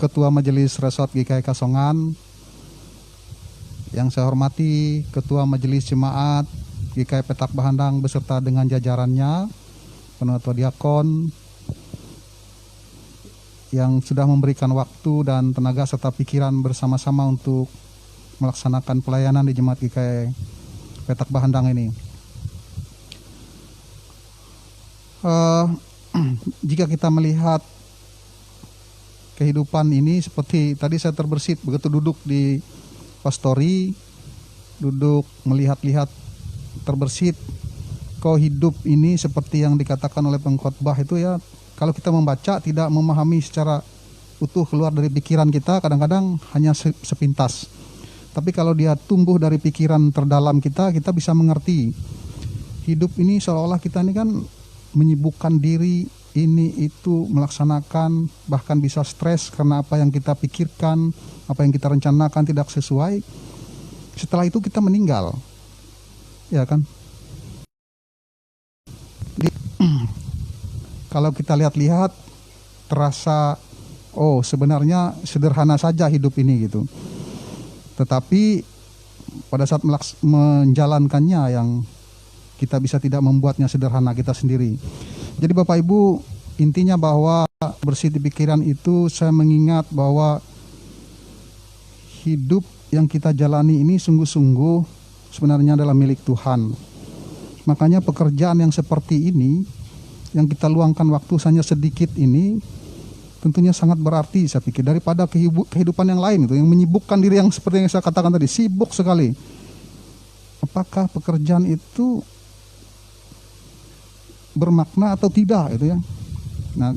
Ketua Majelis Resort GKI Kasongan, yang saya hormati Ketua Majelis Jemaat GKI Petak Bahandang beserta dengan jajarannya, Penatua Diakon yang sudah memberikan waktu dan tenaga serta pikiran bersama-sama untuk melaksanakan pelayanan di Jemaat GKI Petak Bahandang ini. Jika kita melihat kehidupan ini seperti tadi saya terbersit begitu duduk di pastori, duduk melihat-lihat terbersit, kok hidup ini seperti yang dikatakan oleh pengkhotbah itu ya, kalau kita membaca tidak memahami secara utuh keluar dari pikiran kita, kadang-kadang hanya sepintas. Tapi kalau dia tumbuh dari pikiran terdalam kita bisa mengerti. Hidup ini seolah-olah kita ini kan menyibukkan diri, ini itu melaksanakan, bahkan bisa stres karena apa yang kita pikirkan, apa yang kita rencanakan tidak sesuai. Setelah itu kita meninggal, ya kan? Jadi, kalau kita lihat-lihat terasa, oh sebenarnya sederhana saja hidup ini gitu. Tetapi pada saat menjalankannya yang kita bisa tidak membuatnya sederhana kita sendiri. Jadi Bapak Ibu, intinya bahwa bersih di pikiran itu saya mengingat bahwa hidup yang kita jalani ini sungguh-sungguh sebenarnya adalah milik Tuhan. Makanya pekerjaan yang seperti ini, yang kita luangkan waktu hanya sedikit ini, tentunya sangat berarti saya pikir daripada kehidupan yang lain itu, yang menyibukkan diri yang seperti yang saya katakan tadi, sibuk sekali. Apakah pekerjaan itu bermakna atau tidak itu ya. Nah,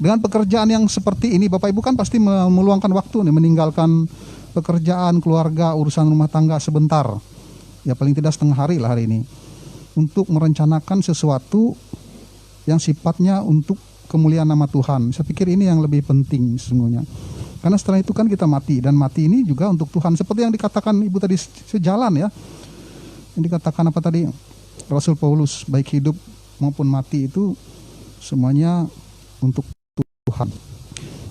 dengan pekerjaan yang seperti ini Bapak Ibu kan pasti meluangkan waktu nih, meninggalkan pekerjaan, keluarga, urusan rumah tangga sebentar. Ya paling tidak setengah hari lah hari ini. Untuk merencanakan sesuatu yang sifatnya untuk kemuliaan nama Tuhan. Saya pikir ini yang lebih penting sesungguhnya. Karena setelah itu kan kita mati, dan mati ini juga untuk Tuhan. Seperti yang dikatakan Ibu tadi sejalan ya. Yang dikatakan apa tadi? Rasul Paulus, baik hidup maupun mati itu semuanya untuk Tuhan.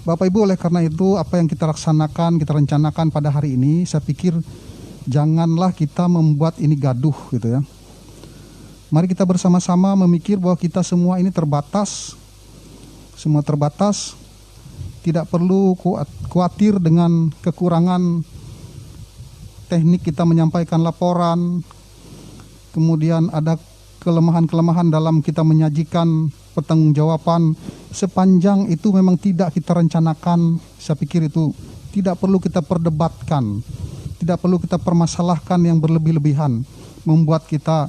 Bapak Ibu, oleh karena itu apa yang kita laksanakan, kita rencanakan pada hari ini, saya pikir janganlah kita membuat ini gaduh gitu ya. Mari kita bersama-sama memikir bahwa kita semua ini terbatas, semua terbatas, tidak perlu khawatir dengan kekurangan teknik kita menyampaikan laporan, kemudian ada kelemahan-kelemahan dalam kita menyajikan pertanggungjawaban, sepanjang itu memang tidak kita rencanakan, saya pikir itu tidak perlu kita perdebatkan, tidak perlu kita permasalahkan yang berlebih-lebihan, membuat kita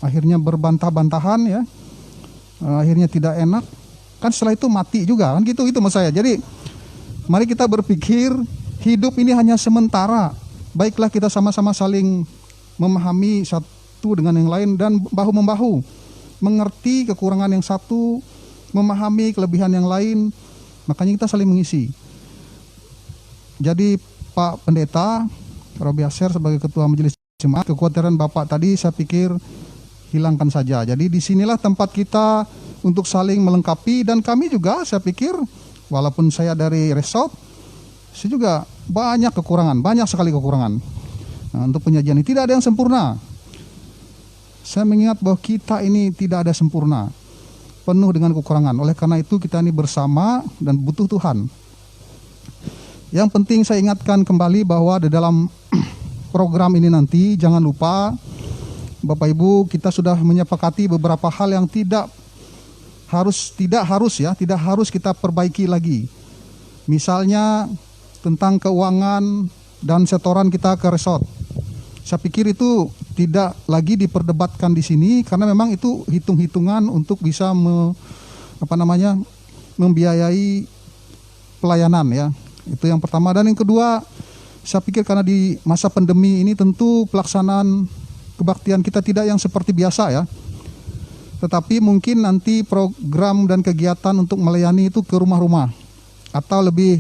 akhirnya berbantah-bantahan ya, akhirnya tidak enak, kan setelah itu mati juga kan gitu, itu maksud saya. Jadi mari kita berpikir hidup ini hanya sementara, baiklah kita sama-sama saling memahami satu dengan yang lain dan bahu-membahu, mengerti kekurangan yang satu, memahami kelebihan yang lain, makanya kita saling mengisi. Jadi Pak Pendeta Robi Aser sebagai Ketua Majelis Jemaat, kekhawatiran Bapak tadi saya pikir hilangkan saja. Jadi disinilah tempat kita untuk saling melengkapi, dan kami juga saya pikir walaupun saya dari resort, saya juga banyak kekurangan, banyak sekali kekurangan. Nah, untuk penyajian ini tidak ada yang sempurna. Saya mengingat bahwa kita ini tidak ada sempurna, penuh dengan kekurangan. Oleh karena itu kita ini bersama dan butuh Tuhan. Yang penting saya ingatkan kembali bahwa di dalam program ini nanti jangan lupa Bapak Ibu, kita sudah menyepakati beberapa hal yang tidak harus kita perbaiki lagi. Misalnya tentang keuangan dan setoran kita ke resort. Saya pikir itu tidak lagi diperdebatkan di sini karena memang itu hitung-hitungan untuk bisa membiayai pelayanan ya. Itu yang pertama. Dan yang kedua, saya pikir karena di masa pandemi ini tentu pelaksanaan kebaktian kita tidak yang seperti biasa ya. Tetapi mungkin nanti program dan kegiatan untuk melayani itu ke rumah-rumah, atau lebih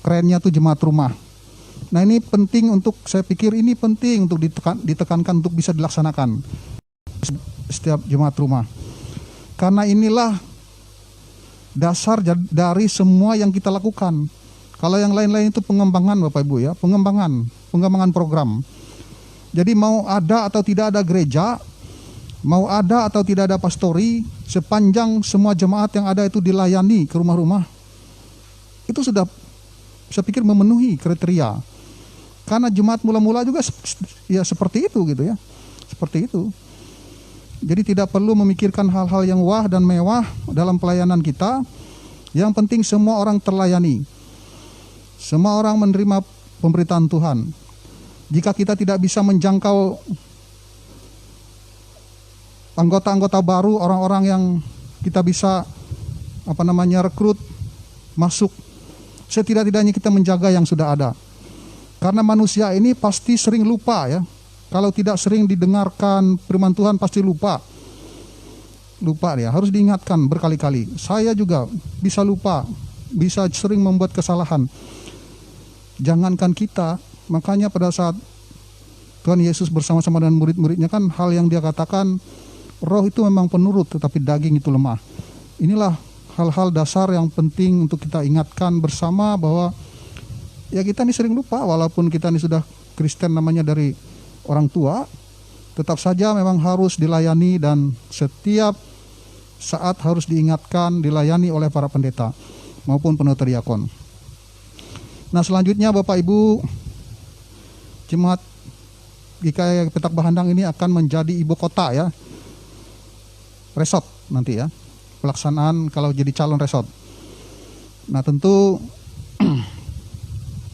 kerennya itu jemaat rumah. Nah ini penting untuk, saya pikir ini penting untuk ditekankan untuk bisa dilaksanakan setiap jemaat rumah. Karena inilah dasar dari semua yang kita lakukan. Kalau yang lain-lain itu pengembangan Bapak Ibu ya, pengembangan program. Jadi mau ada atau tidak ada gereja, mau ada atau tidak ada pastori, sepanjang semua jemaat yang ada itu dilayani ke rumah-rumah, itu sudah saya pikir memenuhi kriteria. Karena jemaat mula-mula juga ya seperti itu gitu ya. Seperti itu. Jadi tidak perlu memikirkan hal-hal yang wah dan mewah dalam pelayanan kita. Yang penting semua orang terlayani. Semua orang menerima pemberitaan Tuhan. Jika kita tidak bisa menjangkau anggota-anggota baru, orang-orang yang kita bisa rekrut masuk, setidak-tidaknya kita menjaga yang sudah ada. Karena manusia ini pasti sering lupa ya. Kalau tidak sering didengarkan firman Tuhan pasti lupa. Lupa ya, harus diingatkan berkali-kali. Saya juga bisa lupa, bisa sering membuat kesalahan. Jangankan kita, makanya pada saat Tuhan Yesus bersama-sama dengan murid-muridnya kan hal yang dia katakan, roh itu memang penurut tetapi daging itu lemah. Inilah hal-hal dasar yang penting untuk kita ingatkan bersama bahwa ya kita ini sering lupa walaupun kita ini sudah Kristen namanya dari orang tua, tetap saja memang harus dilayani dan setiap saat harus diingatkan, dilayani oleh para pendeta maupun penutur diakon. Nah selanjutnya Bapak Ibu, Jemaat GKI Petak Bahandang ini akan menjadi ibu kota ya, resort nanti ya, pelaksanaan kalau jadi calon resort. Nah tentu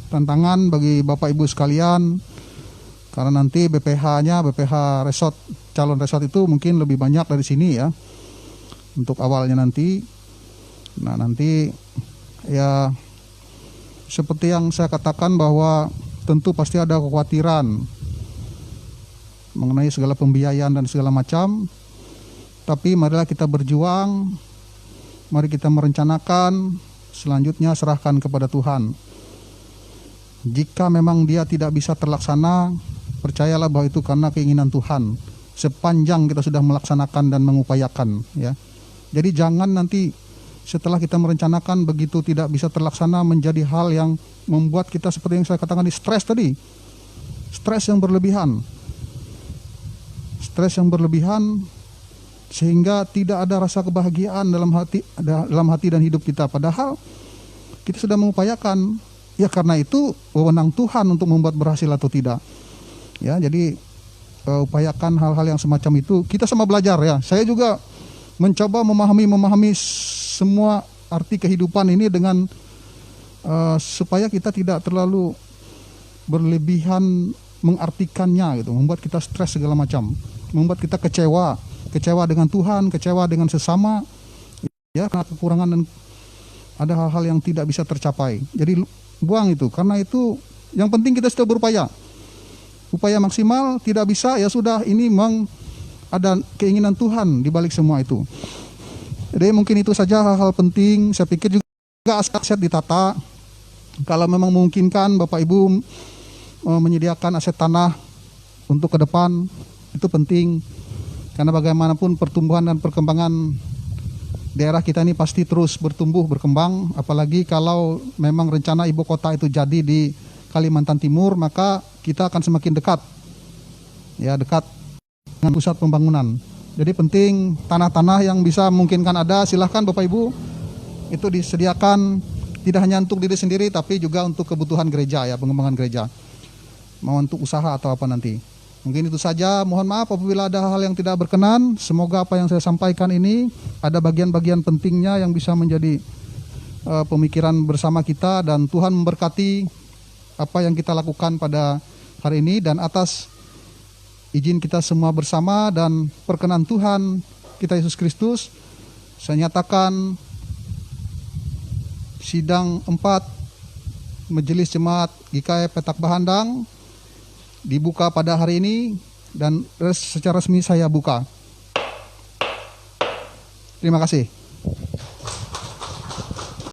tantangan bagi Bapak Ibu sekalian, karena nanti BPH resort, calon resort itu mungkin lebih banyak dari sini ya, untuk awalnya nanti. Nah nanti ya seperti yang saya katakan bahwa tentu pasti ada kekhawatiran mengenai segala pembiayaan dan segala macam. Tapi marilah kita berjuang, mari kita merencanakan, selanjutnya serahkan kepada Tuhan. Jika memang dia tidak bisa terlaksana, percayalah bahwa itu karena keinginan Tuhan. Sepanjang kita sudah melaksanakan dan mengupayakan ya. Jadi jangan nanti setelah kita merencanakan begitu tidak bisa terlaksana menjadi hal yang membuat kita seperti yang saya katakan di stres tadi. Stres yang berlebihan. Stres yang berlebihan sehingga tidak ada rasa kebahagiaan dalam hati dan hidup kita. Padahal kita sudah mengupayakan. Ya karena itu wewenang Tuhan untuk membuat berhasil atau tidak. Ya, jadi upayakan hal-hal yang semacam itu. Kita sama belajar ya. Saya juga mencoba memahami semua arti kehidupan ini dengan supaya kita tidak terlalu berlebihan mengartikannya gitu, membuat kita stres segala macam, membuat kita kecewa dengan Tuhan, kecewa dengan sesama, ya karena kekurangan dan ada hal-hal yang tidak bisa tercapai. Jadi buang itu, karena itu yang penting kita sudah berupaya. Upaya maksimal, tidak bisa ya sudah, ini memang ada keinginan Tuhan di balik semua itu. Jadi mungkin itu saja hal-hal penting. Saya pikir juga aset ditata. Kalau memang memungkinkan Bapak Ibu menyediakan aset tanah untuk ke depan, itu penting. Karena bagaimanapun pertumbuhan dan perkembangan daerah kita ini pasti terus bertumbuh, berkembang. Apalagi kalau memang rencana ibu kota itu jadi di Kalimantan Timur, maka kita akan semakin dekat. Ya, dekat dengan pusat pembangunan. Jadi penting tanah-tanah yang bisa memungkinkan ada, silahkan Bapak Ibu. Itu disediakan tidak hanya untuk diri sendiri, tapi juga untuk kebutuhan gereja ya, pengembangan gereja. Mau untuk usaha atau apa nanti. Mungkin itu saja, mohon maaf apabila ada hal yang tidak berkenan. Semoga apa yang saya sampaikan ini ada bagian-bagian pentingnya yang bisa menjadi pemikiran bersama kita, dan Tuhan memberkati apa yang kita lakukan pada hari ini. Dan atas izin kita semua bersama dan perkenan Tuhan kita Yesus Kristus, saya nyatakan sidang 4 Majelis Jemaat GKI Petak Bahandang dibuka pada hari ini, dan secara resmi saya buka. Terima kasih.